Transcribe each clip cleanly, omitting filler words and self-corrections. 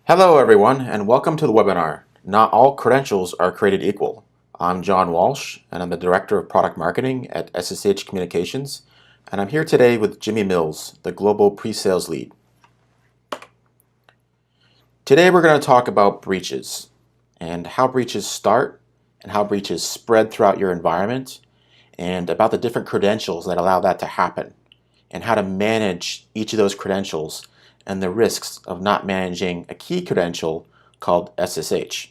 Hello everyone and welcome to the webinar. Not all credentials are created equal. I'm John Walsh and I'm the Director of Product Marketing at SSH Communications, and I'm here today with Jimmy Mills, the Global Pre-Sales Lead. Today we're going to talk about breaches and how breaches start and how breaches spread throughout your environment, and about the different credentials that allow that to happen and how to manage each of those credentials and the risks of not managing a key credential called SSH,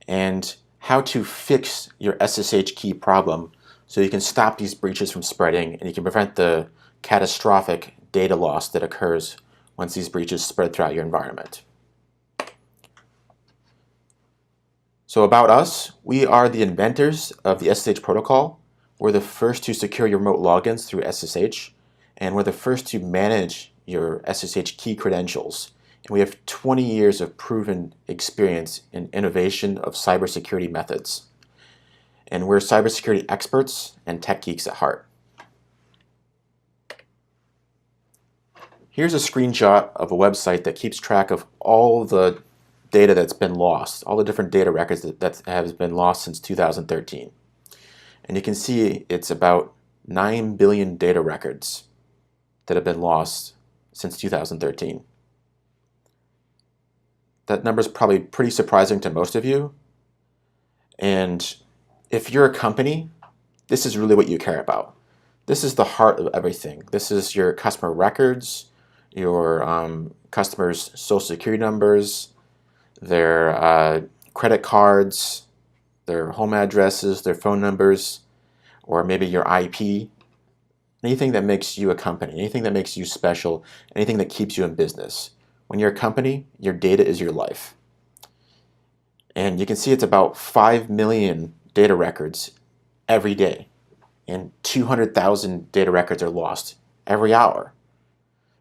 and how to fix your SSH key problem so you can stop these breaches from spreading and you can prevent the catastrophic data loss that occurs once these breaches spread throughout your environment. So about us, we are the inventors of the SSH protocol. We're the first to secure your remote logins through SSH, and we're the first to manage your SSH key credentials. And we have 20 years of proven experience in innovation of cybersecurity methods. And we're cybersecurity experts and tech geeks at heart. Here's a screenshot of a website that keeps track of all the data that's been lost, all the different data records that have been lost since 2013. And you can see it's about 9 billion data records that have been lost since 2013. That number is probably pretty surprising to most of you. And if you're a company, this is really what you care about. This is the heart of everything. This is your customer records, your customers' social security numbers, their credit cards, their home addresses, their phone numbers, or maybe your IP. Anything that makes you a company, anything that makes you special, anything that keeps you in business. When you're a company, your data is your life. And you can see it's about 5 million data records every day, and 200,000 data records are lost every hour.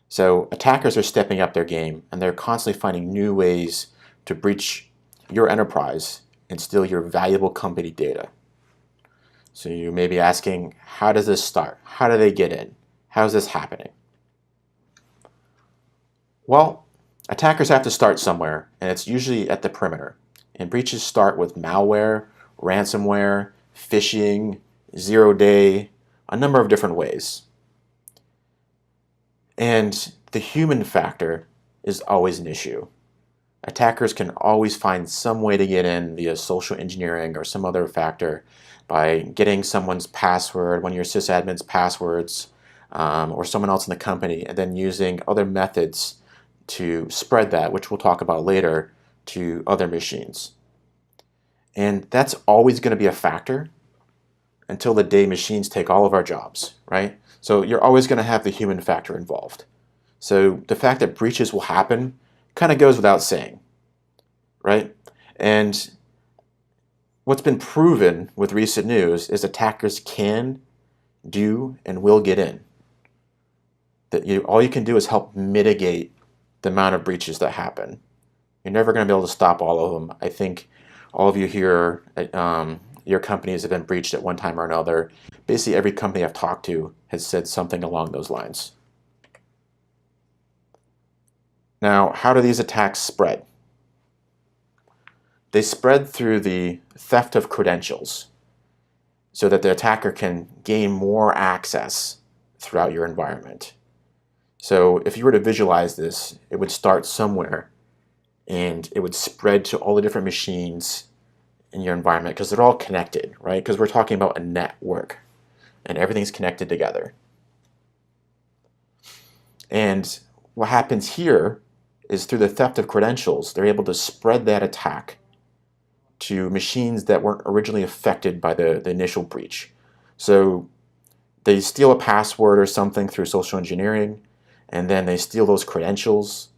So attackers are stepping up their game, and they're constantly finding new ways to breach your enterprise and steal your valuable company data. So you may be asking, how does this start? How do they get in? How is this happening? Well, attackers have to start somewhere, and it's usually at the perimeter. And breaches start with malware, ransomware, phishing, zero-day, a number of different ways. And the human factor is always an issue. Attackers can always find some way to get in via social engineering or some other factor by getting someone's password, one of your sysadmin's passwords, or someone else in the company, and then using other methods to spread that, which we'll talk about later, to other machines. And that's always going to be a factor until the day machines take all of our jobs, right? So you're always going to have the human factor involved. So the fact that breaches will happen kind of goes without saying, right? And what's been proven with recent news is attackers can, do, and will get in. That all you can do is help mitigate the amount of breaches that happen. You're never going to be able to stop all of them. I think all of you here, your companies have been breached at one time or another. Basically, every company I've talked to has said something along those lines. Now, how do these attacks spread? They spread through the theft of credentials so that the attacker can gain more access throughout your environment. So if you were to visualize this, it would start somewhere and it would spread to all the different machines in your environment because they're all connected, right? Because we're talking about a network and everything's connected together. And what happens here is through the theft of credentials, they're able to spread that attack to machines that weren't originally affected by the initial breach. So they steal a password or something through social engineering, and then they steal those credentials,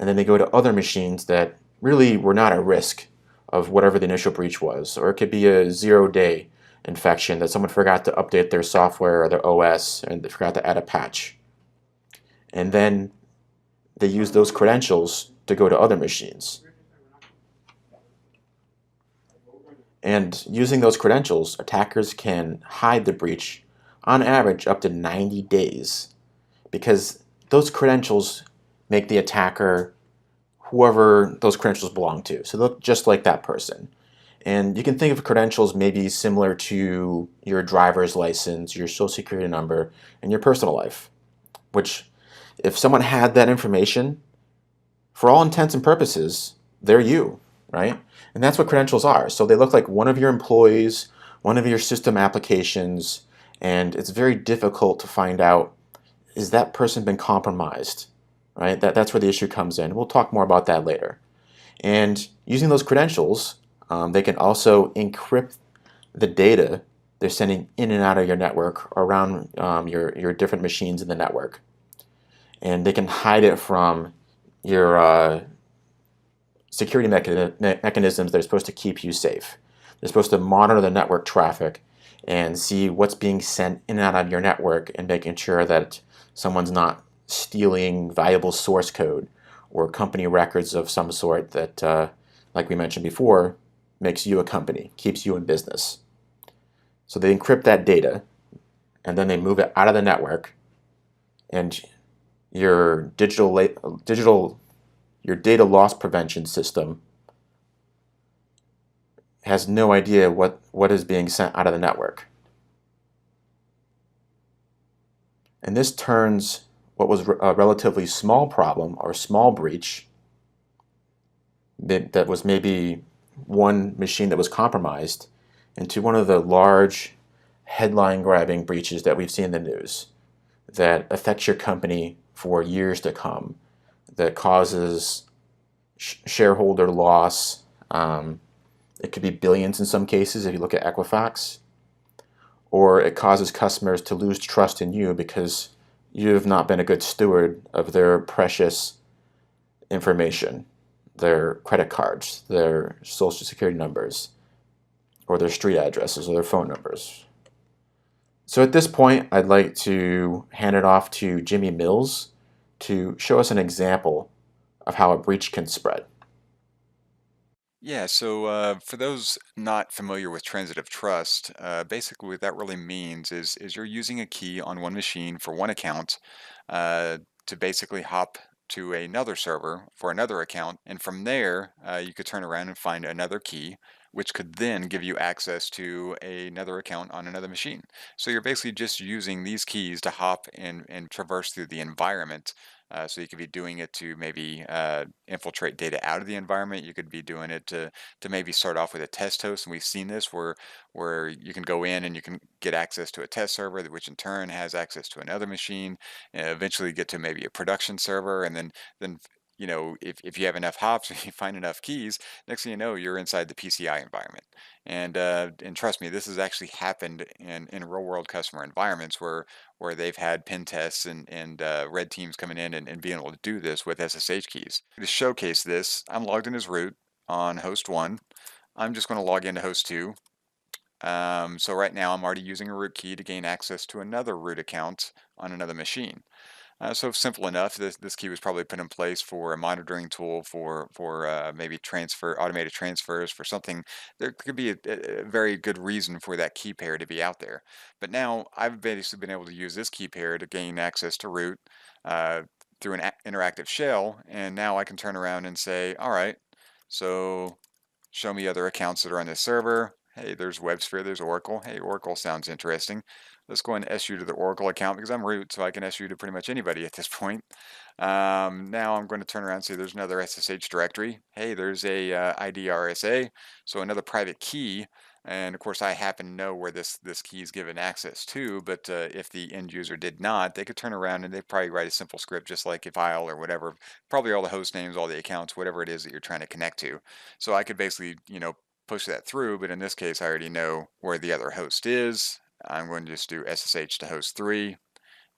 and then they go to other machines that really were not at risk of whatever the initial breach was. Or it could be a zero-day infection that someone forgot to update their software or their OS and they forgot to add a patch. And then they use those credentials to go to other machines. And using those credentials, attackers can hide the breach on average up to 90 days because those credentials make the attacker whoever those credentials belong to. So they look just like that person. And you can think of credentials maybe similar to your driver's license, your social security number, and your personal life, which if someone had that information, for all intents and purposes, they're you, right? And that's what credentials are. So they look like one of your employees, one of your system applications, and it's very difficult to find out, is that person been compromised, right? That's where the issue comes in. We'll talk more about that later. And using those credentials, they can also encrypt the data they're sending in and out of your network or around your different machines in the network. And they can hide it from your security mechanisms that are supposed to keep you safe. They're supposed to monitor the network traffic and see what's being sent in and out of your network and making sure that someone's not stealing valuable source code or company records of some sort that, like we mentioned before, makes you a company, keeps you in business. So they encrypt that data and then they move it out of the network, and your your data loss prevention system has no idea what is being sent out of the network. And this turns what was a relatively small problem or small breach that was maybe one machine that was compromised into one of the large headline-grabbing breaches that we've seen in the news that affects your company for years to come, that causes shareholder loss. It could be billions in some cases if you look at Equifax, or it causes customers to lose trust in you because you have not been a good steward of their precious information, their credit cards, their social security numbers, or their street addresses, or their phone numbers. So at this point, I'd like to hand it off to Jimmy Mills to show us an example of how a breach can spread. Yeah, so for those not familiar with transitive trust, basically what that really means is you're using a key on one machine for one account uh, to basically hop to another server for another account, and from there you could turn around and find another key, which could then give you access to another account on another machine. So you're basically just using these keys to hop and traverse through the environment. So you could be doing it to maybe infiltrate data out of the environment. You could be doing it to maybe start off with a test host, and we've seen this where you can go in and you can get access to a test server, which in turn has access to another machine, and eventually get to maybe a production server, and then if you have enough hops and you find enough keys, next thing you know, you're inside the PCI environment. And trust me, this has actually happened in real world customer environments where they've had pen tests and red teams coming in and being able to do this with SSH keys. To showcase this, I'm logged in as root on host 1. I'm just going to log into host 2. So right now I'm already using a root key to gain access to another root account on another machine. So simple enough. This key was probably put in place for a monitoring tool for maybe automated transfers for something. There could be a very good reason for that key pair to be out there. But now I've basically been able to use this key pair to gain access to root uh, through an interactive shell, and now I can turn around and say, all right, so show me other accounts that are on this server. Hey, there's WebSphere, there's Oracle. Hey, Oracle sounds interesting. Let's go ahead and SU to the Oracle account because I'm root, so I can SU to pretty much anybody at this point. Now I'm going to turn around and say there's another SSH directory. Hey, there's a ID RSA, so another private key. And of course, I happen to know where this key is given access to, but if the end user did not, they could turn around and they'd probably write a simple script just like if file or whatever, probably all the host names, all the accounts, whatever it is that you're trying to connect to. So I could basically, push that through, but in this case, I already know where the other host is. I'm going to just do SSH to host 3.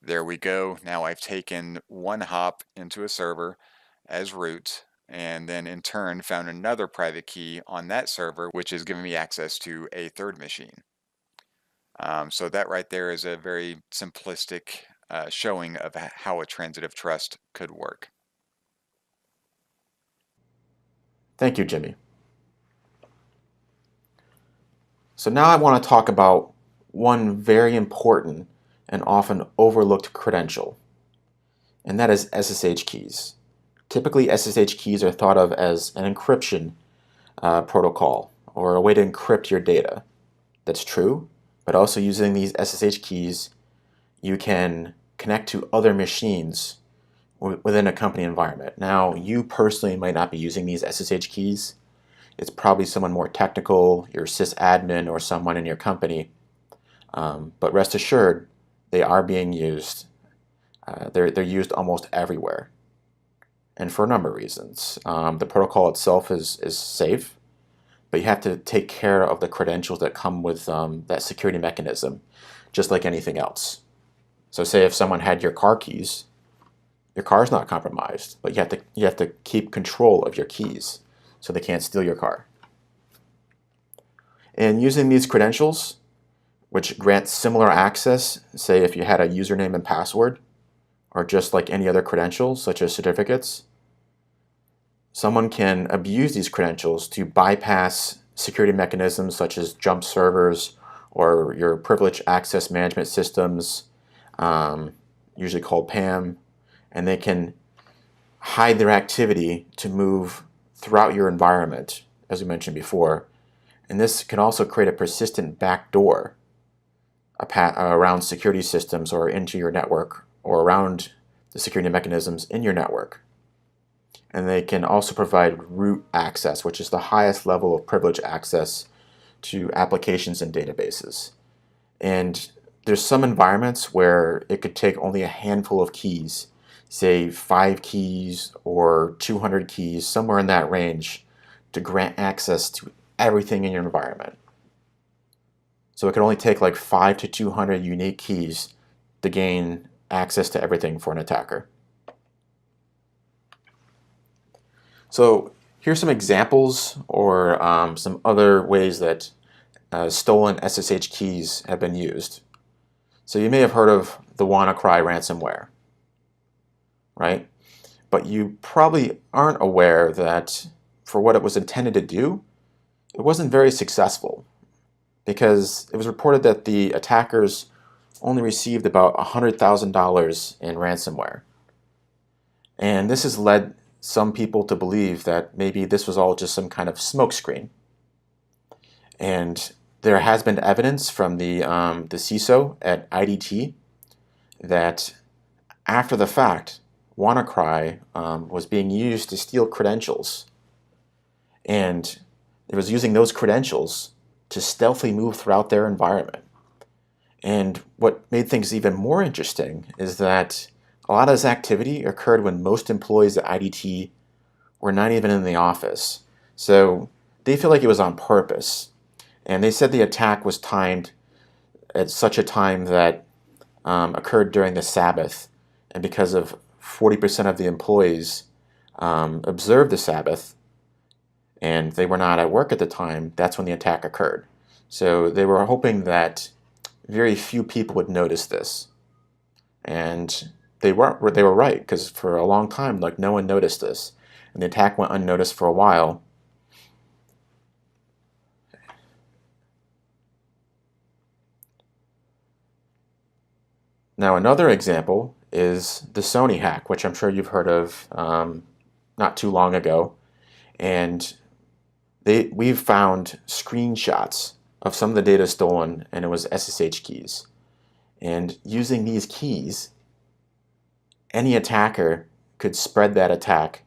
There we go. Now I've taken one hop into a server as root, and then in turn found another private key on that server, which is giving me access to a third machine. So that right there is a very simplistic showing of how a transitive trust could work. Thank you, Jimmy. So now I want to talk about one very important and often overlooked credential, and that is SSH keys. Typically, SSH keys are thought of as an encryption protocol or a way to encrypt your data. That's true, but also using these SSH keys, you can connect to other machines within a company environment. Now, you personally might not be using these SSH keys. It's probably someone more technical, your sysadmin, or someone in your company. But rest assured, they are being used. They're used almost everywhere, and for a number of reasons. The protocol itself is safe, but you have to take care of the credentials that come with that security mechanism, just like anything else. So say if someone had your car keys, your car's not compromised, but you have to keep control of your keys so they can't steal your car. And using these credentials, which grant similar access, say if you had a username and password, or just like any other credentials, such as certificates, someone can abuse these credentials to bypass security mechanisms such as jump servers or your privileged access management systems, usually called PAM, and they can hide their activity to move throughout your environment, as we mentioned before. And this can also create a persistent backdoor around security systems or into your network or around the security mechanisms in your network. And they can also provide root access, which is the highest level of privileged access to applications and databases. And there's some environments where it could take only a handful of keys, say 5 keys or 200 keys, somewhere in that range, to grant access to everything in your environment. So it can only take like 5 to 200 unique keys to gain access to everything for an attacker. So here's some examples or some other ways that stolen SSH keys have been used. So you may have heard of the WannaCry ransomware, right? But you probably aren't aware that for what it was intended to do, it wasn't very successful, because it was reported that the attackers only received about $100,000 in ransomware. And this has led some people to believe that maybe this was all just some kind of smokescreen. And there has been evidence from the CISO at IDT that after the fact, WannaCry was being used to steal credentials. And it was using those credentials to stealthily move throughout their environment. And what made things even more interesting is that a lot of this activity occurred when most employees at IDT were not even in the office. So they feel like it was on purpose. And they said the attack was timed at such a time that occurred during the Sabbath. And because of 40% of the employees observed the Sabbath and they were not at work at the time, that's when the attack occurred. So they were hoping that very few people would notice this. And they were right, because for a long time, like, no one noticed this. And the attack went unnoticed for a while. Now, another example is the Sony hack, which I'm sure you've heard of not too long ago. And we've found screenshots of some of the data stolen, and it was SSH keys. And using these keys, any attacker could spread that attack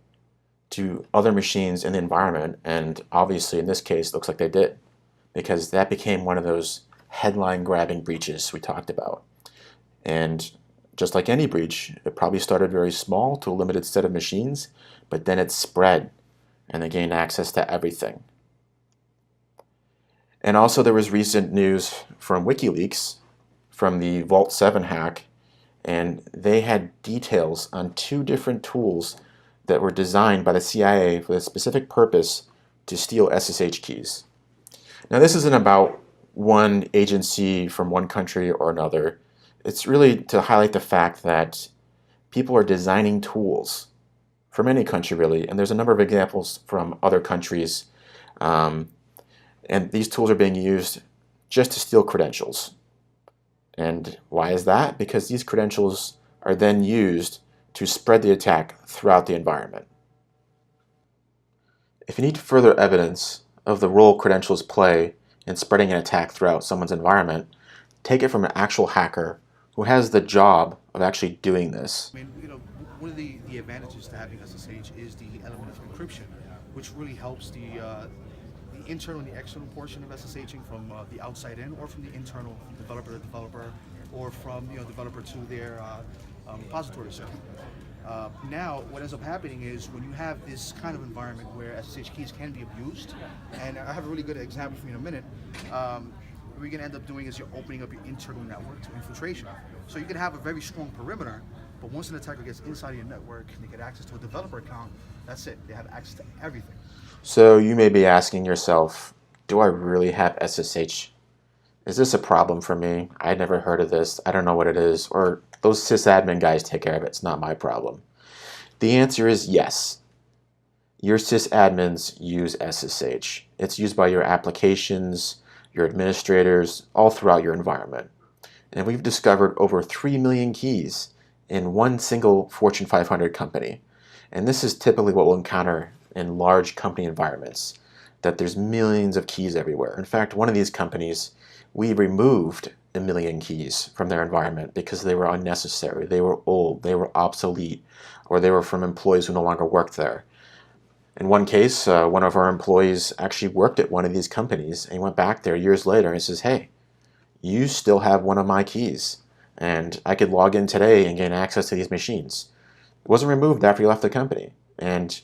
to other machines in the environment, and obviously in this case, it looks like they did, because that became one of those headline-grabbing breaches we talked about. And just like any breach, it probably started very small to a limited set of machines, but then it spread, and they gained access to everything. And also there was recent news from WikiLeaks from the Vault 7 hack, and they had details on 2 different tools that were designed by the CIA for the specific purpose to steal SSH keys. Now, this isn't about one agency from one country or another. It's really to highlight the fact that people are designing tools from any country, really, and there's a number of examples from other countries. And these tools are being used just to steal credentials. And why is that? Because these credentials are then used to spread the attack throughout the environment. If you need further evidence of the role credentials play in spreading an attack throughout someone's environment, take it from an actual hacker who has the job of actually doing this. I mean, one of the advantages to having SSH is the element of encryption, which really helps the internal and the external portion of SSHing from the outside in, or from the internal, from developer to developer, or from developer to their repository server. Now, what ends up happening is when you have this kind of environment where SSH keys can be abused, and I have a really good example for you in a minute. What you're going to end up doing is you're opening up your internal network to infiltration. So you can have a very strong perimeter, but once an attacker gets inside of your network and they get access to a developer account, that's it. They have access to everything. So you may be asking yourself, do I really have SSH? Is this a problem for me? I'd never heard of this. I don't know what it is. Or those sysadmin guys take care of it. It's not my problem. The answer is yes. Your sysadmins use SSH. It's used by your applications, your administrators, all throughout your environment. And we've discovered over 3 million keys in one single Fortune 500 company. And this is typically what we'll encounter in large company environments, that there's millions of keys everywhere. In fact, one of these companies, we removed 1 million keys from their environment because they were unnecessary, they were old, they were obsolete, or they were from employees who no longer worked there. In one case, one of our employees actually worked at one of these companies, and he went back there years later and he says, hey, you still have one of my keys, and I could log in today and gain access to these machines. It wasn't removed after you left the company. And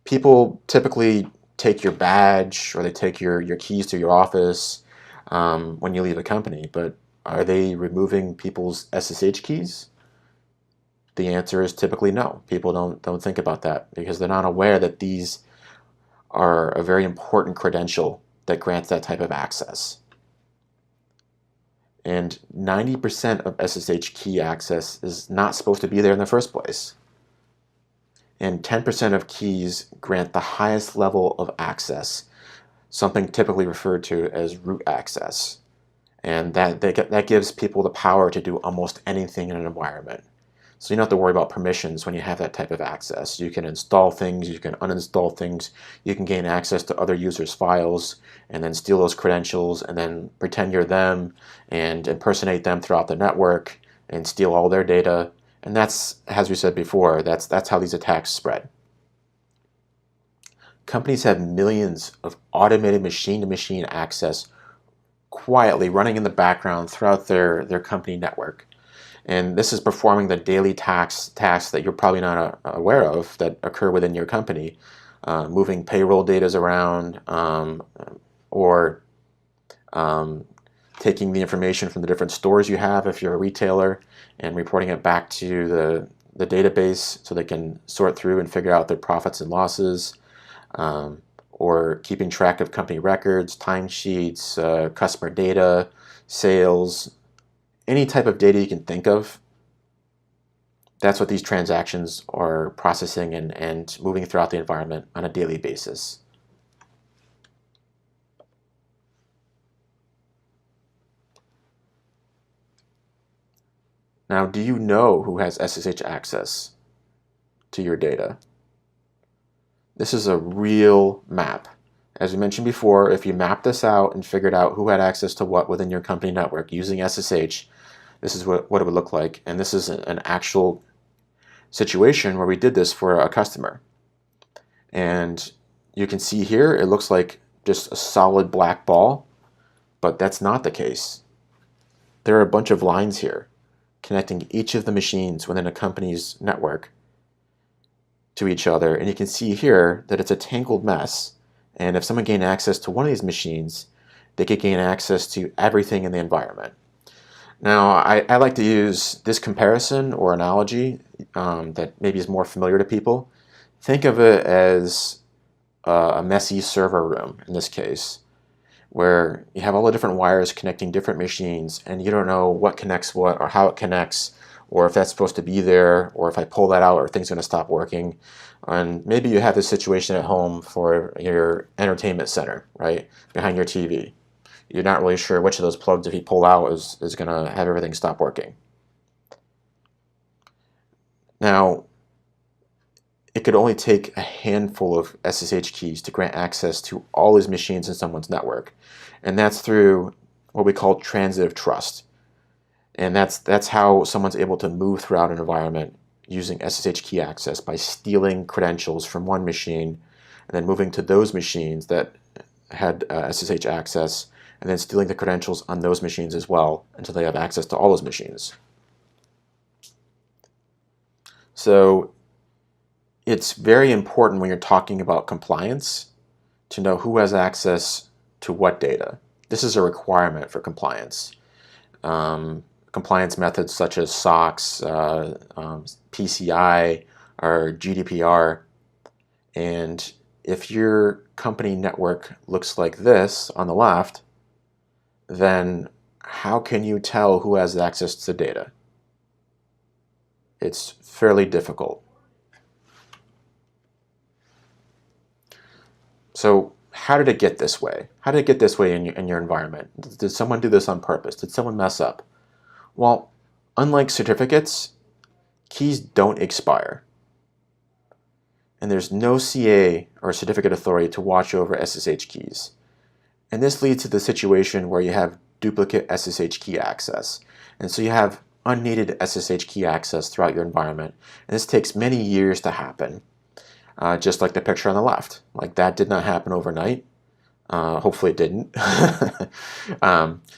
people typically take your badge or they take your keys to your office when you leave a company, but are they removing people's SSH keys? The answer is typically no. People don't think about that because they're not aware that these are a very important credential that grants that type of access. And 90% of SSH key access is not supposed to be there in the first place. And 10% of keys grant the highest level of access, something typically referred to as root access. And that gives people the power to do almost anything in an environment. So you don't have to worry about permissions when you have that type of access. You can install things, you can uninstall things, you can gain access to other users' files, and then steal those credentials, and then pretend you're them, and impersonate them throughout the network, and steal all their data. And that's, as we said before, that's how these attacks spread. Companies have millions of automated machine-to-machine access quietly running in the background throughout their company network. And this is performing the daily tasks that you're probably not aware of that occur within your company, moving payroll data around, or taking the information from the different stores you have if you're a retailer and reporting it back to the database so they can sort through and figure out their profits and losses, or keeping track of company records, timesheets, customer data, sales, any type of data you can think of. That's what these transactions are processing and moving throughout the environment on a daily basis. Now, do you know who has SSH access to your data? This is a real map. As we mentioned before, if you map this out and figured out who had access to what within your company network using SSH, this is what it would look like. And this is an actual situation where we did this for a customer. And you can see here, it looks like just a solid black ball, but that's not the case. There are a bunch of lines here connecting each of the machines within a company's network to each other. And you can see here that it's a tangled mess. And if someone gained access to one of these machines, they could gain access to everything in the environment. Now, I like to use this comparison or analogy that maybe is more familiar to people. Think of it as a messy server room in this case, where you have all the different wires connecting different machines, and you don't know what connects what or how it connects, or if that's supposed to be there, or if I pull that out, are things going to stop working? And maybe you have this situation at home for your entertainment center, right, behind your TV. You're not really sure which of those plugs, if you pull out, is going to have everything stop working. Now, it could only take a handful of SSH keys to grant access to all these machines in someone's network. And that's through what we call transitive trust. And that's how someone's able to move throughout an environment using SSH key access by stealing credentials from one machine and then moving to those machines that had SSH access and then stealing the credentials on those machines as well until they have access to all those machines. So it's very important when you're talking about compliance to know who has access to what data. This is a requirement for compliance. Compliance methods such as SOX, PCI, or GDPR. And if your company network looks like this on the left, then how can you tell who has access to the data? It's fairly difficult. So how did it get this way? How did it get this way in your environment? Did someone do this on purpose? Did someone mess up? Well, unlike certificates, keys don't expire. And there's no CA or certificate authority to watch over SSH keys. And this leads to the situation where you have duplicate SSH key access. And so you have unneeded SSH key access throughout your environment. And this takes many years to happen, just like the picture on the left. Like that did not happen overnight. Hopefully it didn't.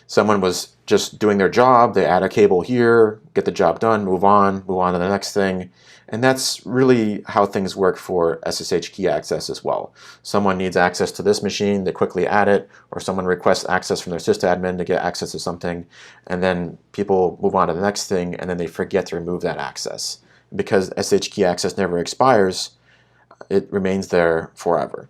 Someone was just doing their job. They add a cable here, get the job done, move on to the next thing. And that's really how things work for SSH key access as well. Someone needs access to this machine, they quickly add it, or someone requests access from their sysadmin to get access to something, and then people move on to the next thing, and then they forget to remove that access. Because SSH key access never expires, it remains there forever.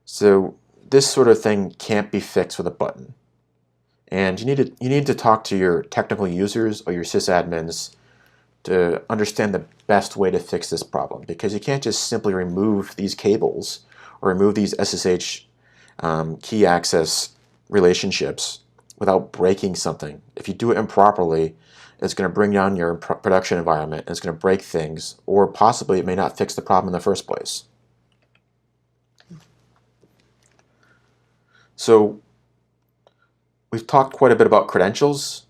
So this sort of thing can't be fixed with a button. And you need to talk to your technical users or your sysadmins to understand the best way to fix this problem, because you can't just simply remove these cables or remove these SSH key access relationships without breaking something. If you do it improperly, it's going to bring down your production environment, and it's going to break things, or possibly it may not fix the problem in the first place. So we've talked quite a bit about credentials,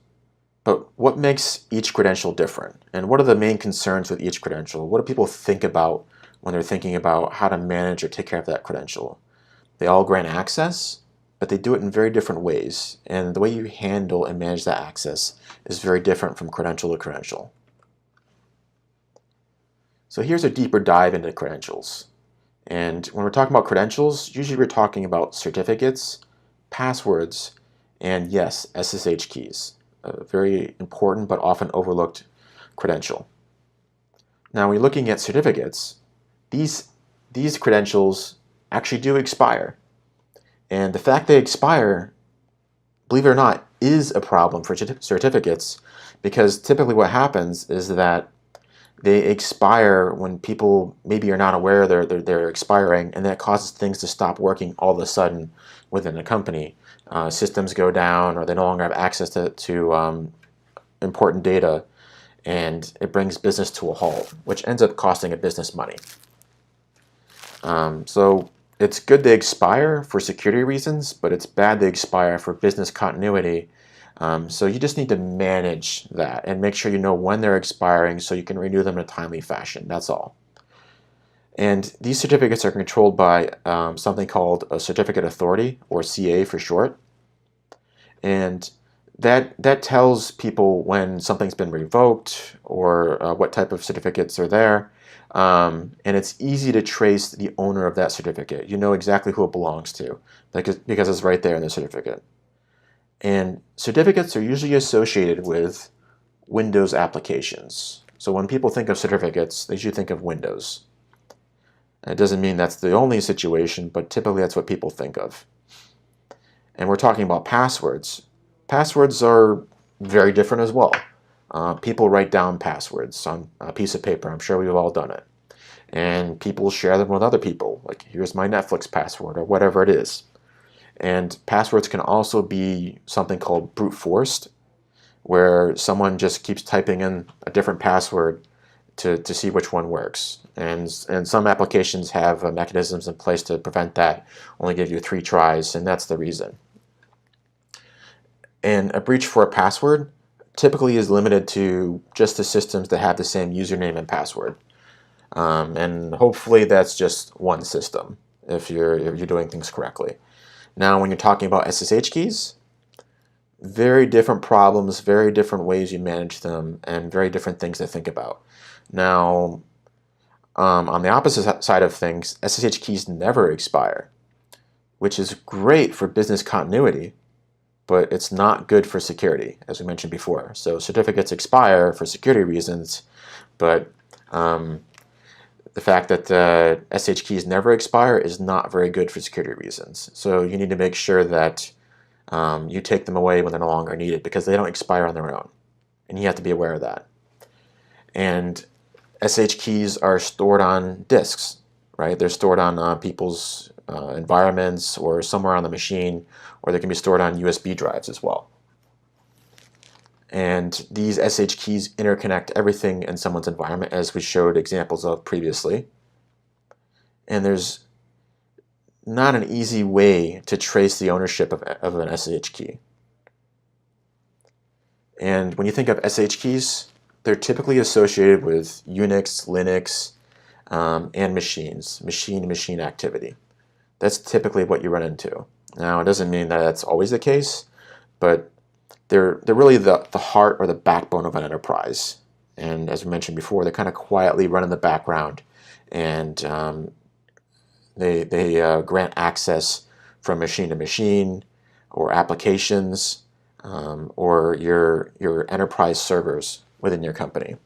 but what makes each credential different? And what are the main concerns with each credential? What do people think about when they're thinking about how to manage or take care of that credential? They all grant access, but they do it in very different ways. And the way you handle and manage that access is very different from credential to credential. So here's a deeper dive into credentials. And when we're talking about credentials, usually we're talking about certificates, passwords, and yes, SSH keys. A very important but often overlooked credential. Now, when you're looking at certificates, these credentials actually do expire. And the fact they expire, believe it or not, is a problem for certificates, because typically what happens is that they expire when people maybe are not aware they're expiring, and that causes things to stop working all of a sudden within a company. Systems go down, or they no longer have access to important data, and it brings business to a halt, which ends up costing a business money. So it's good they expire for security reasons, but it's bad they expire for business continuity. So you just need to manage that and make sure you know when they're expiring so you can renew them in a timely fashion. That's all. And these certificates are controlled by something called a certificate authority, or CA for short. And that tells people when something's been revoked, or what type of certificates are there. And it's easy to trace the owner of that certificate. You know exactly who it belongs to because it's right there in the certificate. And certificates are usually associated with Windows applications. So when people think of certificates, they usually think of Windows. It doesn't mean that's the only situation, but typically that's what people think of. And we're talking about passwords. Passwords are very different as well. People write down passwords on a piece of paper. I'm sure we've all done it. And people share them with other people. Like, here's my Netflix password, or whatever it is. And passwords can also be something called brute forced, where someone just keeps typing in a different password to see which one works. And some applications have mechanisms in place to prevent that, only give you 3 tries, and that's the reason. And a breach for a password typically is limited to just the systems that have the same username and password. And hopefully that's just one system if you're doing things correctly. Now, when you're talking about SSH keys, very different problems, very different ways you manage them, and very different things to think about. Now, on the opposite side of things, SSH keys never expire, which is great for business continuity, but it's not good for security, as we mentioned before. So certificates expire for security reasons, but the fact that SSH keys never expire is not very good for security reasons. So you need to make sure that you take them away when they're no longer needed, because they don't expire on their own, and you have to be aware of that. And SSH keys are stored on disks, right? They're stored on people's environments or somewhere on the machine, or they can be stored on USB drives as well. And these SSH keys interconnect everything in someone's environment, as we showed examples of previously. And there's not an easy way to trace the ownership of an SSH key. And when you think of SSH keys, they're typically associated with Unix, Linux, and machines, machine-to-machine activity. That's typically what you run into. Now, it doesn't mean that that's always the case, but they're really the heart or the backbone of an enterprise. And as we mentioned before, they kind of quietly run in the background, and they grant access from machine to machine, or applications, or your enterprise servers within your company.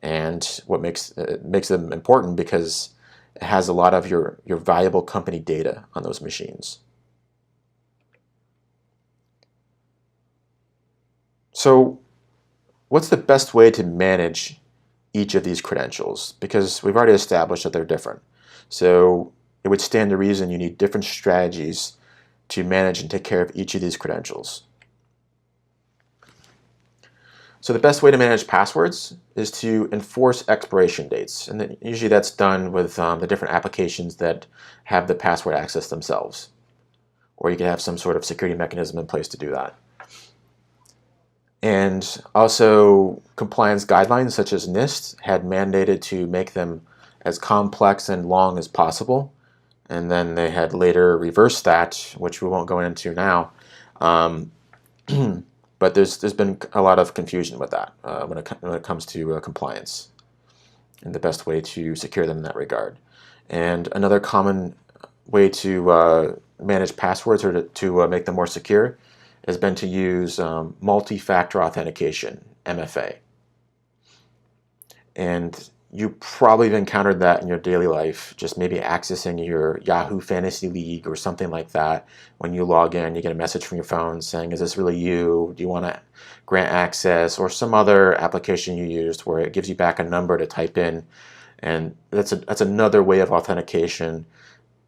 And what makes them important, because it has a lot of your valuable company data on those machines. So what's the best way to manage each of these credentials? Because we've already established that they're different. So it would stand to reason you need different strategies to manage and take care of each of these credentials. So the best way to manage passwords is to enforce expiration dates. And usually that's done with the different applications that have the password access themselves. Or you can have some sort of security mechanism in place to do that. And also, compliance guidelines such as NIST had mandated to make them as complex and long as possible. And then they had later reversed that, which we won't go into now. But there's been a lot of confusion with that when it comes to compliance and the best way to secure them in that regard. And another common way to manage passwords, or to make them more secure, has been to use multi-factor authentication, MFA. And you probably have encountered that in your daily life, just maybe accessing your Yahoo Fantasy League or something like that. When you log in, you get a message from your phone saying, is this really you? Do you want to grant access? Or some other application you used where it gives you back a number to type in. And that's another way of authentication,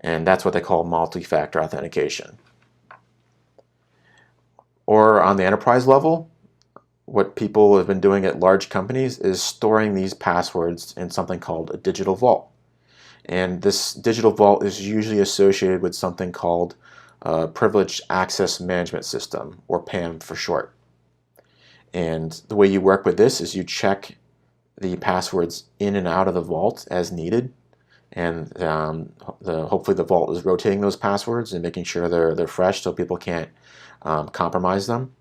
and that's what they call multi-factor authentication. Or on the enterprise level, what people have been doing at large companies is storing these passwords in something called a digital vault. And this digital vault is usually associated with something called Privileged Access Management System, or PAM for short. And the way you work with this is you check the passwords in and out of the vault as needed. And hopefully the vault is rotating those passwords and making sure they're fresh so people can't compromise them.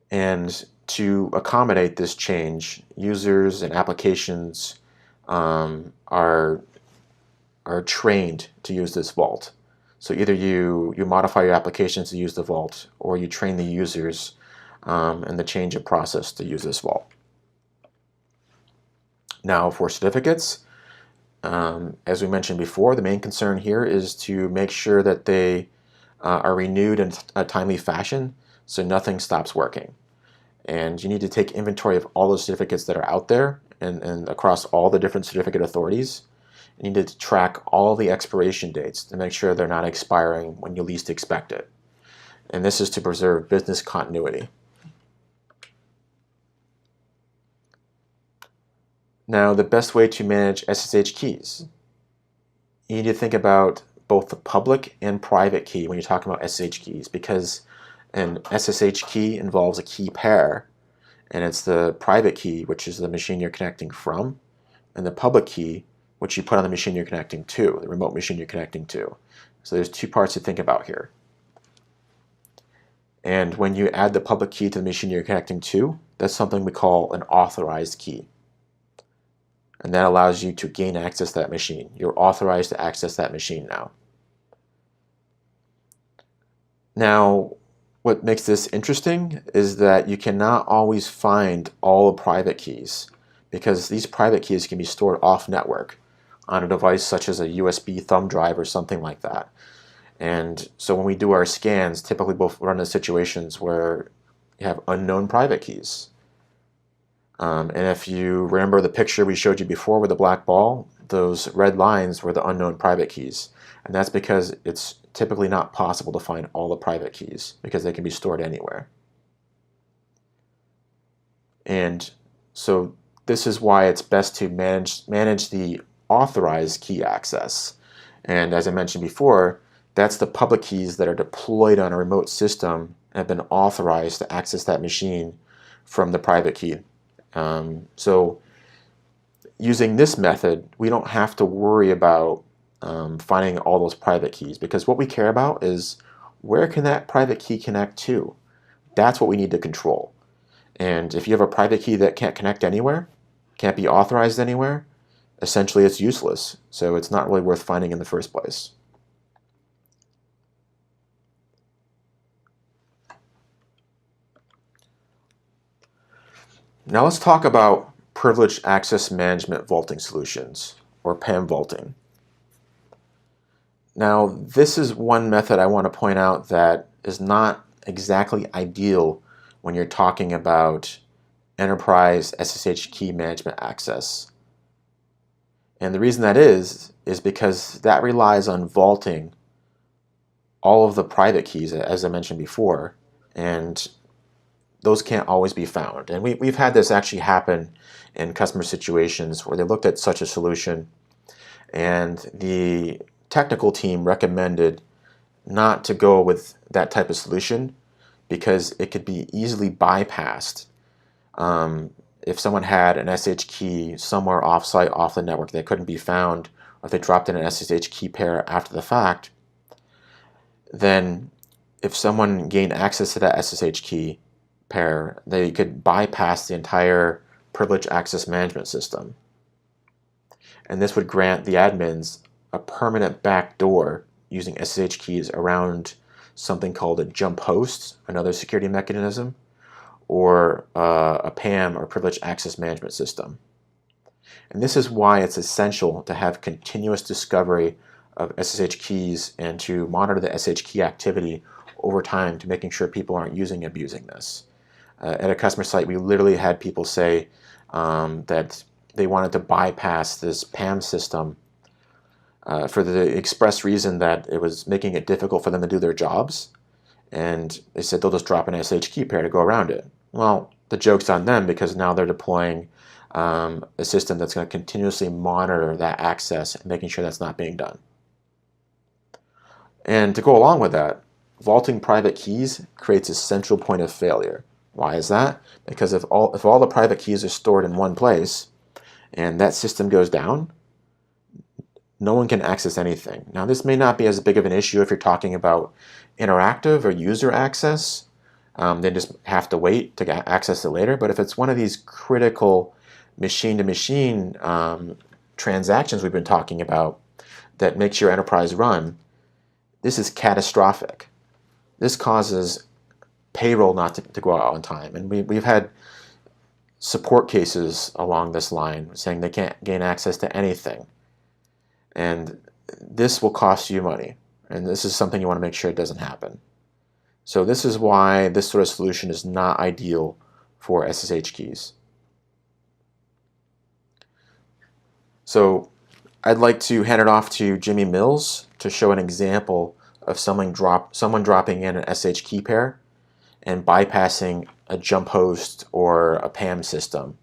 And to accommodate this change, users and applications are trained to use this vault. So either you modify your applications to use the vault, or you train the users in the change of process to use this vault. Now for certificates, as we mentioned before, the main concern here is to make sure that they are renewed in a timely fashion, so nothing stops working. And you need to take inventory of all the certificates that are out there and across all the different certificate authorities. You need to track all the expiration dates to make sure they're not expiring when you least expect it. And this is to preserve business continuity. Now, the best way to manage SSH keys, you need to think about both the public and private key when you're talking about SSH keys, because an SSH key involves a key pair, and it's the private key, which is the machine you're connecting from, and the public key, which you put on the machine you're connecting to, the remote machine you're connecting to. So there's two parts to think about here. And when you add the public key to the machine you're connecting to, that's something we call an authorized key. And that allows you to gain access to that machine. You're authorized to access that machine now. Now, what makes this interesting is that you cannot always find all the private keys, because these private keys can be stored off network on a device such as a USB thumb drive or something like that. And so when we do our scans, typically we'll run into situations where you have unknown private keys. And if you remember the picture we showed you before with the black ball, those red lines were the unknown private keys. And that's because it's typically not possible to find all the private keys, because they can be stored anywhere. And so this is why it's best to manage the authorized key access. And as I mentioned before, that's the public keys that are deployed on a remote system and have been authorized to access that machine from the private key. So using this method, we don't have to worry about finding all those private keys, because what we care about is where can that private key connect to? That's what we need to control. And if you have a private key that can't connect anywhere, can't be authorized anywhere, essentially it's useless. So it's not really worth finding in the first place. Now let's talk about privileged access management vaulting solutions, or PAM vaulting. Now, this is one method I want to point out that is not exactly ideal when you're talking about enterprise SSH key management access. And the reason that is because that relies on vaulting all of the private keys, as I mentioned before, and those can't always be found. And we've had this actually happen in customer situations where they looked at such a solution and the technical team recommended not to go with that type of solution because it could be easily bypassed. If someone had an SSH key somewhere off-site, off the network that couldn't be found, or if they dropped in an SSH key pair after the fact, then if someone gained access to that SSH key pair, they could bypass the entire privileged access management system. And this would grant the admins a permanent backdoor using SSH keys around something called a jump host, another security mechanism, or a PAM, or privileged access management system. And this is why it's essential to have continuous discovery of SSH keys and to monitor the SSH key activity over time to making sure people aren't using and abusing this. At a customer site, we literally had people say that they wanted to bypass this PAM system for the express reason that it was making it difficult for them to do their jobs. And they said they'll just drop an SSH key pair to go around it. Well, the joke's on them, because now they're deploying a system that's going to continuously monitor that access and making sure that's not being done. And to go along with that, vaulting private keys creates a central point of failure. Why is that? Because if all the private keys are stored in one place and that system goes down, no one can access anything. Now, this may not be as big of an issue if you're talking about interactive or user access. They just have to wait to access it later. But if it's one of these critical machine-to-machine transactions we've been talking about that makes your enterprise run, this is catastrophic. This causes payroll not to go out on time. And we've had support cases along this line saying they can't gain access to anything. And this will cost you money. And this is something you want to make sure it doesn't happen. So this is why this sort of solution is not ideal for SSH keys. So I'd like to hand it off to Jimmy Mills to show an example of someone dropping in an SSH key pair and bypassing a jump host or a PAM system.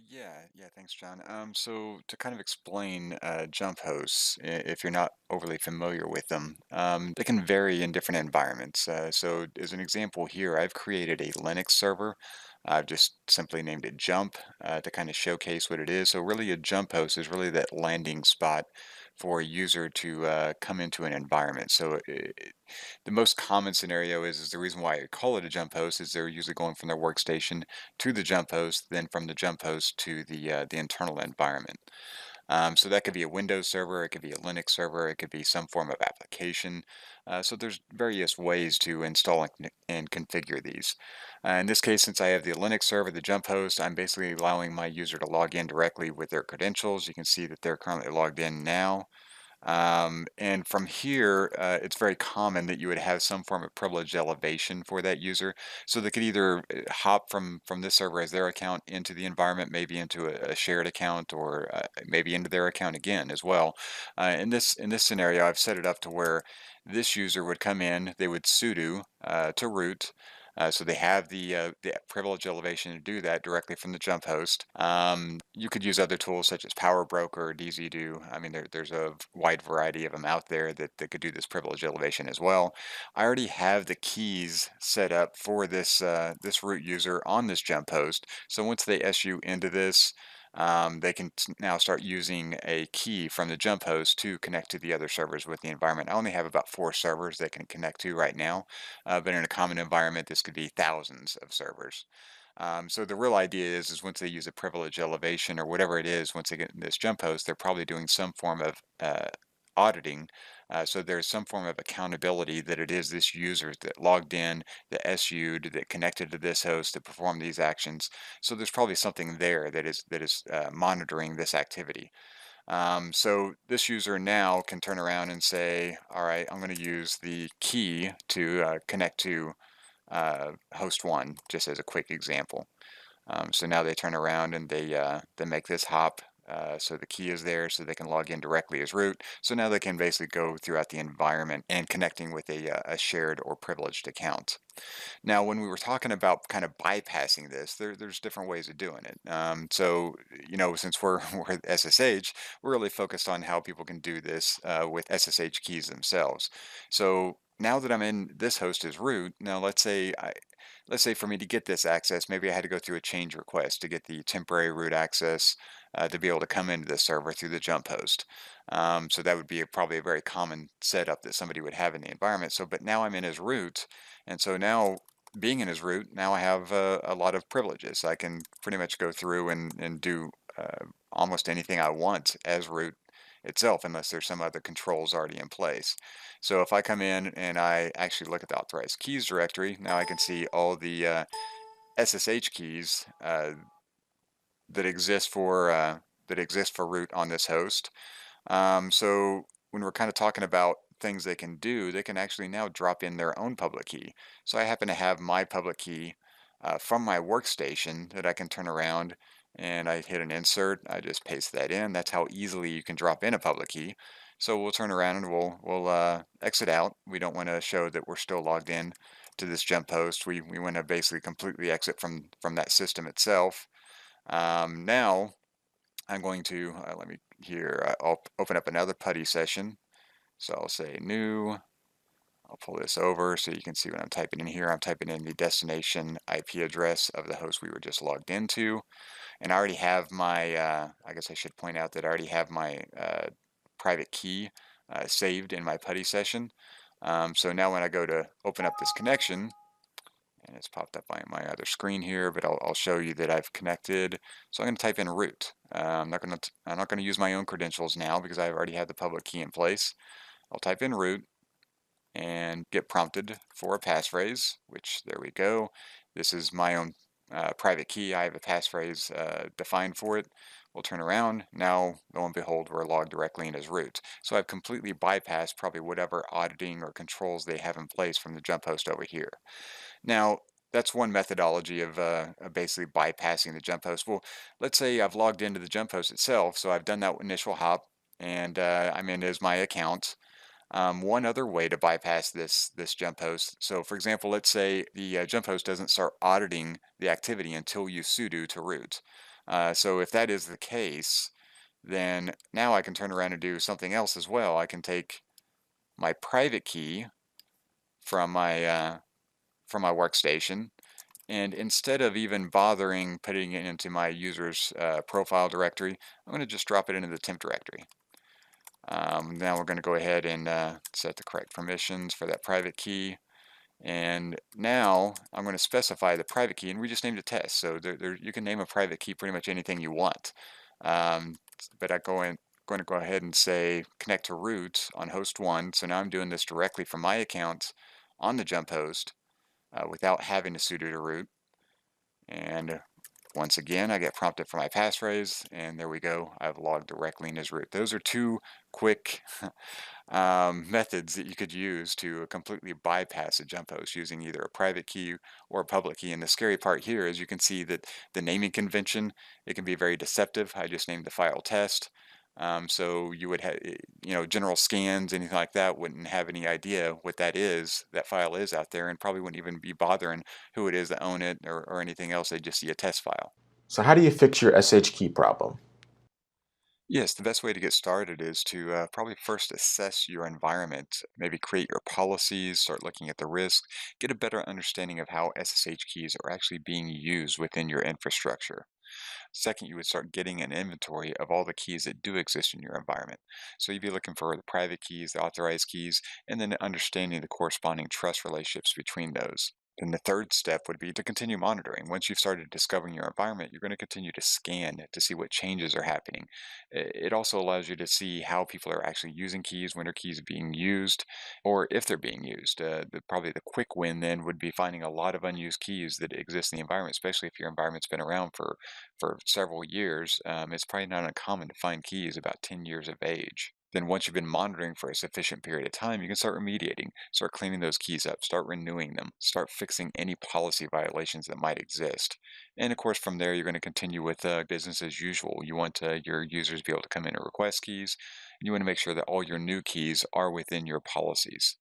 Yeah, thanks, John. So to kind of explain jump hosts, if you're not overly familiar with them, they can vary in different environments. So as an example here, I've created a Linux server. I've just simply named it Jump to kind of showcase what it is. So really, a jump host is really that landing spot for a user to come into an environment. So the most common scenario is the reason why I call it a jump host is they're usually going from their workstation to the jump host, then from the jump host to the internal environment. So that could be a Windows server, it could be a Linux server, it could be some form of application. So there's various ways to install and configure these. In this case, since I have the Linux server, the jump host, I'm basically allowing my user to log in directly with their credentials. You can see that they're currently logged in now. And from here, it's very common that you would have some form of privilege elevation for that user. So they could either hop from this server as their account into the environment, maybe into a shared account, or maybe into their account again as well. In this scenario, I've set it up to where this user would come in, they would sudo to root. So they have the privilege elevation to do that directly from the jump host. You could use other tools such as Power Broker or DZDo. I mean, there's a wide variety of them out there that could do this privilege elevation as well. I already have the keys set up for this root user on this jump host. So once they SU into this, they can now start using a key from the jump host to connect to the other servers with the environment. I only have about 4 servers they can connect to right now, but in a common environment, this could be thousands of servers. So the real idea is once they use a privilege elevation or whatever it is, once they get in this jump host, they're probably doing some form of auditing. So there's some form of accountability that it is this user that logged in, that SU'd, that connected to this host, that performed these actions. So there's probably something there that is monitoring this activity. So this user now can turn around and say, all right, I'm going to use the key to connect to host one, just as a quick example. So now they turn around and they make this hop. So the key is there, so they can log in directly as root. So now they can basically go throughout the environment and connecting with a shared or privileged account. Now, when we were talking about kind of bypassing this, there's different ways of doing it. Since we're at SSH, we're really focused on how people can do this with SSH keys themselves. So now that I'm in this host as root, now let's say for me to get this access, maybe I had to go through a change request to get the temporary root access to be able to come into the server through the jump host. So that would be probably a very common setup that somebody would have in the environment. But now I'm in as root, and so now, being in his root, now I have a lot of privileges. I can pretty much go through and do almost anything I want as root itself, unless there's some other controls already in place. So if I come in and I actually look at the authorized keys directory, now I can see all the SSH keys that exist for root on this host. So when we're kind of talking about things they can do, they can actually now drop in their own public key. So I happen to have my public key from my workstation that I can turn around and I hit an insert. I just paste that in. That's how easily you can drop in a public key. So we'll turn around and we'll exit out. We don't want to show that we're still logged in to this jump host. We want to basically completely exit from that system itself. Now I'm going to, let me here, I'll open up another putty session. So I'll say new, I'll pull this over so you can see what I'm typing in here. I'm typing in the destination IP address of the host we were just logged into. And I already have my, I guess I should point out that I already have my private key saved in my putty session. So now when I go to open up this connection, and it's popped up on my other screen here, but I'll show you that I've connected. So I'm going to type in root. I'm not going to use my own credentials now because I already have the public key in place. I'll type in root and get prompted for a passphrase, which there we go. This is my own private key. I have a passphrase defined for it. We'll turn around. Now, lo and behold, we're logged directly in as root. So I've completely bypassed probably whatever auditing or controls they have in place from the jump host over here. Now, that's one methodology of basically bypassing the jump host. Well, let's say I've logged into the jump host itself, so I've done that initial hop, and I'm in as my account. One other way to bypass this jump host. So, for example, let's say the jump host doesn't start auditing the activity until you sudo to root. So, if that is the case, then now I can turn around and do something else as well. I can take my private key from my workstation, and instead of even bothering putting it into my user's profile directory, I'm going to just drop it into the temp directory. Now we're going to go ahead and set the correct permissions for that private key. And now I'm going to specify the private key, and we just named it test. So you can name a private key pretty much anything you want. Um, but going to go ahead and say connect to root on host 1. So now I'm doing this directly from my account on the jump host without having to sudo to root. And once again, I get prompted for my passphrase, and there we go. I've logged directly in as root. Those are two quick methods that you could use to completely bypass a jump host using either a private key or a public key. And the scary part here is you can see that the naming convention, it can be very deceptive. I just named the file test. So you would have, general scans, anything like that, wouldn't have any idea what that file is out there, and probably wouldn't even be bothering who it is that own it or anything else. They just see a test file. So how do you fix your SSH key problem? Yes, the best way to get started is to probably first assess your environment, maybe create your policies, start looking at the risk, get a better understanding of how SSH keys are actually being used within your infrastructure. Second, you would start getting an inventory of all the keys that do exist in your environment. So you'd be looking for the private keys, the authorized keys, and then understanding the corresponding trust relationships between those. Then the third step would be to continue monitoring. Once you've started discovering your environment, you're going to continue to scan to see what changes are happening. It also allows you to see how people are actually using keys, when are keys being used, or if they're being used. Probably the quick win then would be finding a lot of unused keys that exist in the environment, especially if your environment's been around for several years. It's probably not uncommon to find keys about 10 years of age. Then once you've been monitoring for a sufficient period of time, you can start remediating, start cleaning those keys up, start renewing them, start fixing any policy violations that might exist. And of course, from there, you're going to continue with business as usual. You want your users to be able to come in and request keys. And you want to make sure that all your new keys are within your policies.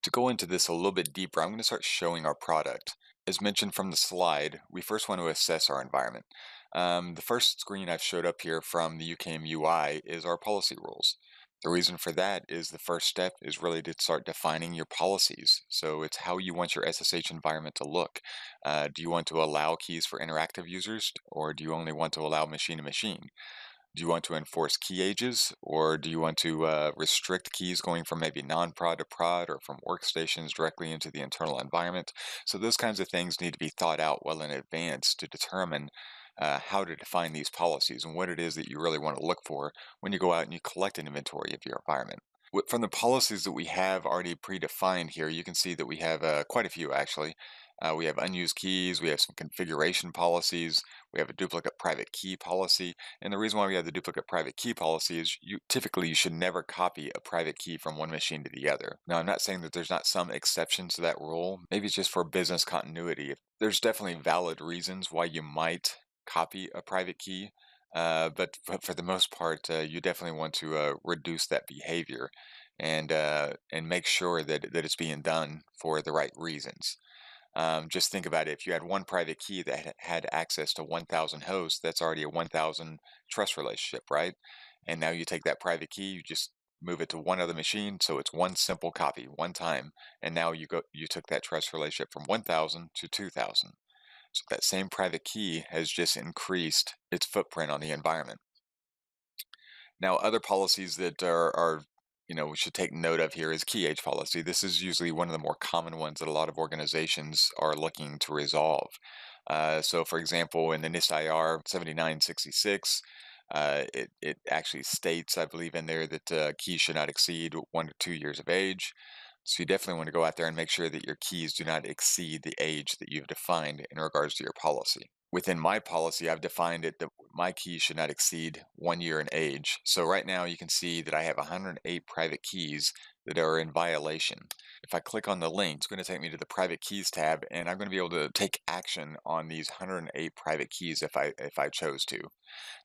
To go into this a little bit deeper, I'm going to start showing our product. As mentioned from the slide, we first want to assess our environment. The first screen I've showed up here from the UKM UI is our policy rules. The reason for that is the first step is really to start defining your policies. So it's how you want your SSH environment to look. Do you want to allow keys for interactive users, or do you only want to allow machine to machine? Do you want to enforce key ages, or do you want to restrict keys going from maybe non-prod to prod, or from workstations directly into the internal environment? So those kinds of things need to be thought out well in advance to determine how to define these policies and what it is that you really want to look for when you go out and you collect an inventory of your environment. From the policies that we have already predefined here, you can see that we have quite a few actually. We have unused keys, we have some configuration policies, we have a duplicate private key policy. And the reason why we have the duplicate private key policy is you should never copy a private key from one machine to the other. Now, I'm not saying that there's not some exceptions to that rule. Maybe it's just for business continuity. There's definitely valid reasons why you might copy a private key. But for the most part, you definitely want to reduce that behavior and make sure that it's being done for the right reasons. Just think about it. If you had one private key that had access to 1,000 hosts, that's already a 1,000 trust relationship, right? And now you take that private key, you just move it to one other machine, so it's one simple copy, one time, and now you took that trust relationship from 1,000 to 2,000. So that same private key has just increased its footprint on the environment. Now, other policies that we should take note of here is key age policy. This is usually one of the more common ones that a lot of organizations are looking to resolve. So, for example, in the NIST IR 7966, it actually states, I believe, in there that keys should not exceed 1 to 2 years of age. So you definitely want to go out there and make sure that your keys do not exceed the age that you've defined in regards to your policy. Within my policy, I've defined it that my keys should not exceed 1 year in age. So right now you can see that I have 108 private keys that are in violation. If I click on the link, it's going to take me to the private keys tab, and I'm going to be able to take action on these 108 private keys if I chose to.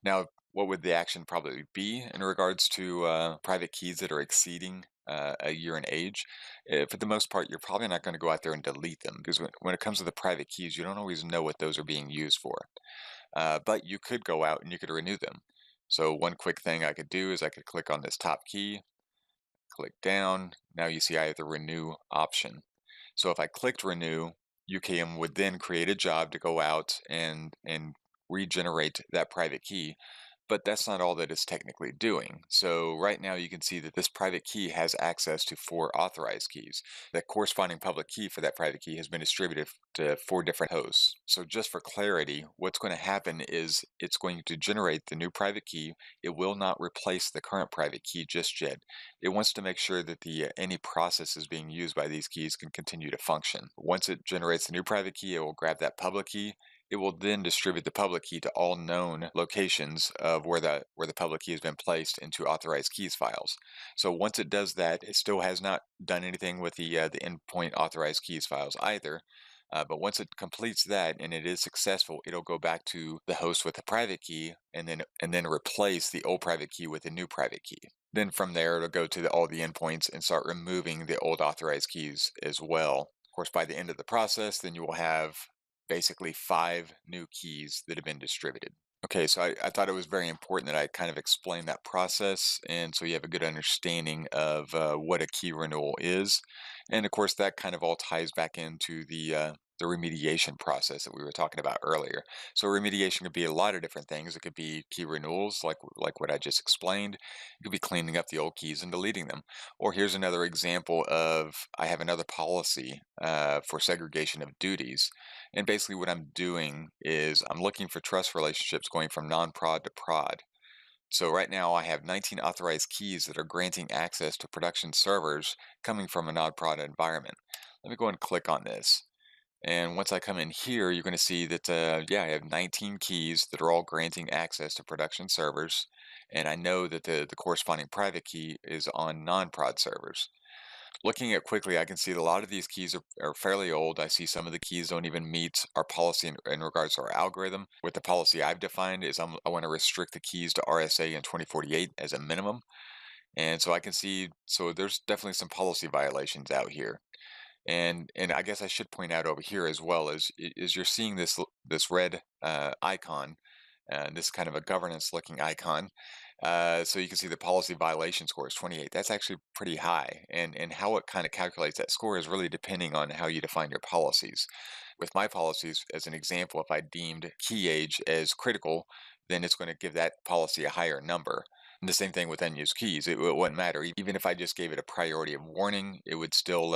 Now, what would the action probably be in regards to private keys that are exceeding a year in age, for the most part, you're probably not going to go out there and delete them because when it comes to the private keys, you don't always know what those are being used for. But you could go out and you could renew them. So one quick thing I could do is I could click on this top key, click down. Now you see I have the renew option. So if I clicked renew, UKM would then create a job to go out and regenerate that private key. But that's not all that it's technically doing. So right now you can see that this private key has access to 4 authorized keys. The corresponding public key for that private key has been distributed to 4 different hosts. So just for clarity, what's going to happen is it's going to generate the new private key. It will not replace the current private key just yet. It wants to make sure that the any processes being used by these keys can continue to function. Once it generates the new private key, it will grab that public key. It will then distribute the public key to all known locations of where the public key has been placed into authorized keys files. So once it does that, it still has not done anything with the endpoint authorized keys files either. But once it completes that and it is successful, it'll go back to the host with the private key and then replace the old private key with a new private key. Then from there, it'll go to all the endpoints and start removing the old authorized keys as well. Of course, by the end of the process, then you will have basically 5 new keys that have been distributed. Okay, so I thought it was very important that I kind of explain that process, and so you have a good understanding of what a key renewal is, and of course that kind of all ties back into the remediation process that we were talking about earlier. So remediation could be a lot of different things. It could be key renewals, like what I just explained. It could be cleaning up the old keys and deleting them. Or here's another example of I have another policy for segregation of duties. And basically, what I'm doing is I'm looking for trust relationships going from non-prod to prod. So right now, I have 19 authorized keys that are granting access to production servers coming from a non-prod environment. Let me go and click on this. And once I come in here, you're going to see that, yeah, I have 19 keys that are all granting access to production servers. And I know that the corresponding private key is on non-prod servers. Looking at quickly, I can see that a lot of these keys are fairly old. I see some of the keys don't even meet our policy in regards to our algorithm. With the policy I've defined is I want to restrict the keys to RSA and 2048 as a minimum. And so I can see, so there's definitely some policy violations out here. And I guess I should point out over here as well is you're seeing this red icon, this kind of a governance looking icon. So you can see the policy violation score is 28. That's actually pretty high. And how it kind of calculates that score is really depending on how you define your policies. With my policies, as an example, if I deemed key age as critical, then it's going to give that policy a higher number. And the same thing with unused keys. It wouldn't matter. Even if I just gave it a priority of warning, it would still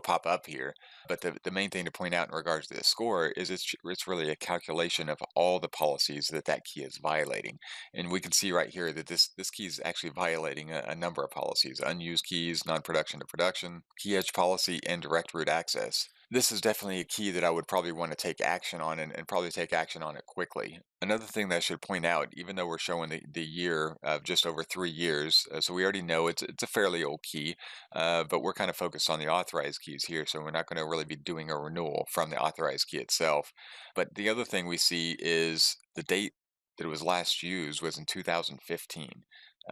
pop up here. But the main thing to point out in regards to the score is it's really a calculation of all the policies that that key is violating. And we can see right here that this key is actually violating a number of policies: unused keys, non-production to production, key edge policy, and direct root access. This is definitely a key that I would probably want to take action on and probably take action on it quickly. Another thing that I should point out, even though we're showing the year of just over 3 years, so we already know it's a fairly old key, but we're kind of focused on the authorized keys here, so we're not going to really be doing a renewal from the authorized key itself. But the other thing we see is the date that it was last used was in 2015.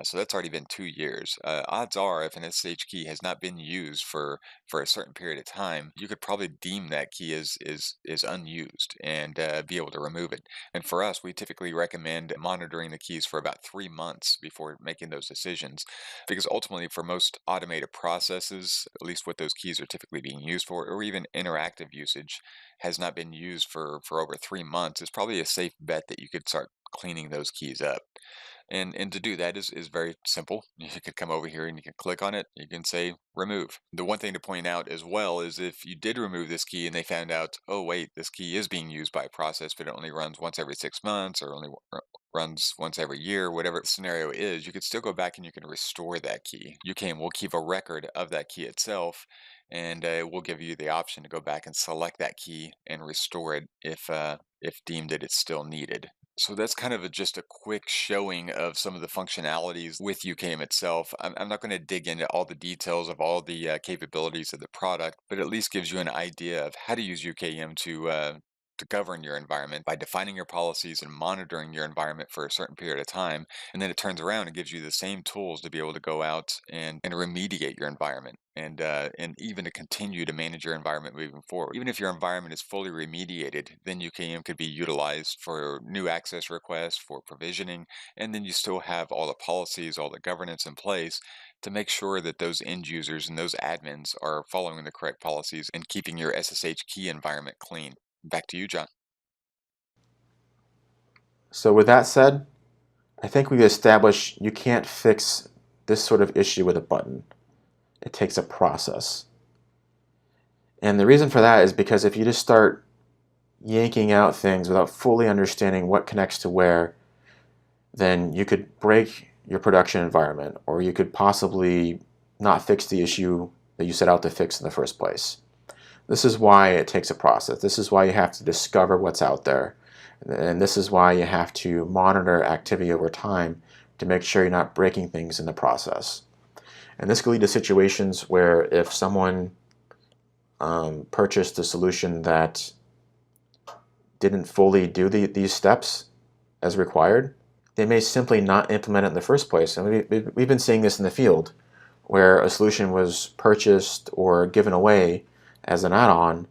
So that's already been 2 years. Odds are, if an SSH key has not been used for a certain period of time, you could probably deem that key is unused and be able to remove it. And for us, we typically recommend monitoring the keys for about 3 months before making those decisions, because ultimately, for most automated processes, at least what those keys are typically being used for, or even interactive usage, has not been used for over 3 months, it's probably a safe bet that you could start cleaning those keys up. And to do that is very simple. You could come over here and you can click on it. You can say remove. The one thing to point out as well is if you did remove this key and they found out, oh wait, this key is being used by a process, but it only runs once every 6 months or only runs once every year, whatever the scenario is, you could still go back and you can restore that key. Will keep a record of that key itself, and it will give you the option to go back and select that key and restore it if deemed that it's still needed. So that's kind of just a quick showing of some of the functionalities with UKM itself. I'm not going to dig into all the details of all the capabilities of the product, but at least gives you an idea of how to use UKM to govern your environment by defining your policies and monitoring your environment for a certain period of time. And then it turns around and gives you the same tools to be able to go out and remediate your environment and even to continue to manage your environment moving forward. Even if your environment is fully remediated, then UKM could be utilized for new access requests, for provisioning, and then you still have all the policies, all the governance in place to make sure that those end users and those admins are following the correct policies and keeping your SSH key environment clean. Back to you, John. So with that said, I think we've established you can't fix this sort of issue with a button. It takes a process. And the reason for that is because if you just start yanking out things without fully understanding what connects to where, then you could break your production environment, or you could possibly not fix the issue that you set out to fix in the first place. This is why it takes a process. This is why you have to discover what's out there. And this is why you have to monitor activity over time to make sure you're not breaking things in the process. And this could lead to situations where if someone purchased a solution that didn't fully do these steps as required, they may simply not implement it in the first place. And we've been seeing this in the field, where a solution was purchased or given away as an add-on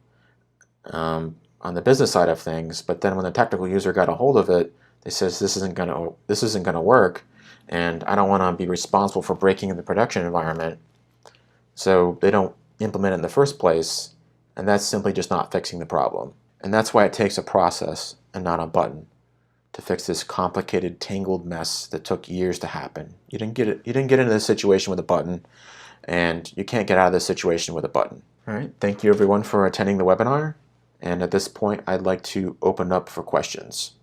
on the business side of things, but then when the technical user got a hold of it, they says this isn't gonna work, and I don't want to be responsible for breaking the production environment, so they don't implement it in the first place, and that's simply just not fixing the problem. And that's why it takes a process and not a button to fix this complicated, tangled mess that took years to happen. You didn't get into this situation with a button, and you can't get out of this situation with a button. All right, thank you everyone for attending the webinar. And at this point, I'd like to open up for questions.